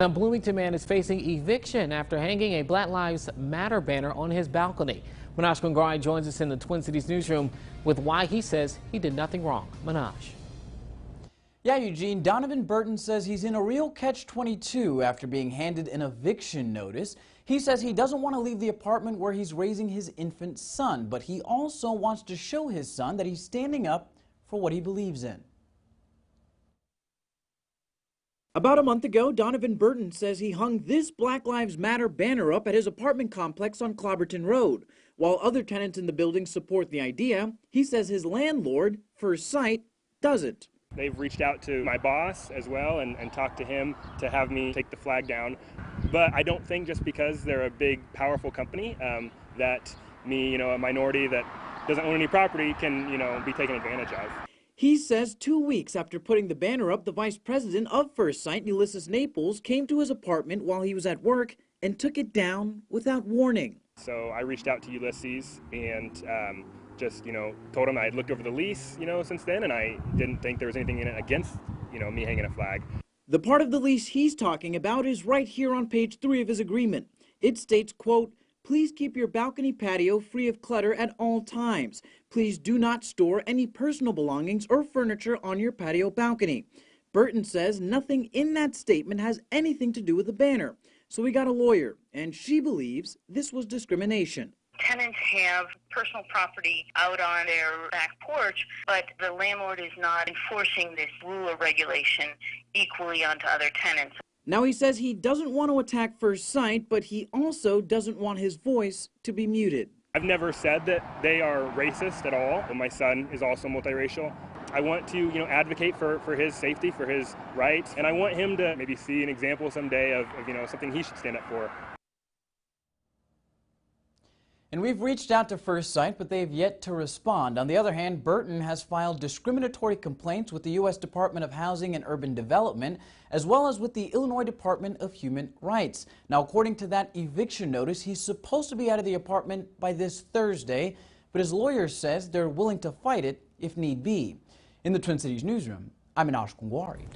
A Bloomington man is facing eviction after hanging a Black Lives Matter banner on his balcony. Manoj Kongari joins us in the Twin Cities newsroom with why he says he did nothing wrong. Manoj. Yeah, Eugene, Donovan Burton says he's in a real catch-22 after being handed an eviction notice. He says he doesn't want to leave the apartment where he's raising his infant son, but he also wants to show his son that he's standing up for what he believes in. About a month ago, Donovan Burton says he hung this Black Lives Matter banner up at his apartment complex on Clobberton Road. While other tenants in the building support the idea, he says his landlord, First Sight, doesn't. They've reached out to my boss as well and talked to him to have me take the flag down. But I don't think just because they're a big, powerful company that me, a minority that doesn't own any property can, be taken advantage of. He says 2 weeks after putting the banner up, the vice president of First Sight, Ulysses Naples, came to his apartment while he was at work and took it down without warning. So I reached out to Ulysses and just, told him I had looked over the lease, since then, and I didn't think there was anything in it against, me hanging a flag. The part of the lease he's talking about is right here on page 3 of his agreement. It states, quote, "Please keep your balcony patio free of clutter at all times. Please do not store any personal belongings or furniture on your patio balcony." Burton says nothing in that statement has anything to do with the banner. So he got a lawyer, and she believes this was discrimination. Tenants have personal property out on their back porch, but the landlord is not enforcing this rule or regulation equally onto other tenants. Now he says he doesn't want to attack First Sight, but he also doesn't want his voice to be muted. I've never said that they are racist at all. My son is also multiracial. I want to, advocate for his safety, for his rights, and I want him to maybe see an example someday of something he should stand up for. And we've reached out to First Sight, but they've yet to respond. On the other hand, Burton has filed discriminatory complaints with the U.S. Department of Housing and Urban Development, as well as with the Illinois Department of Human Rights. Now, according to that eviction notice, he's supposed to be out of the apartment by this Thursday, but his lawyer says they're willing to fight it if need be. In the Twin Cities newsroom, I'm Manoj Kongari.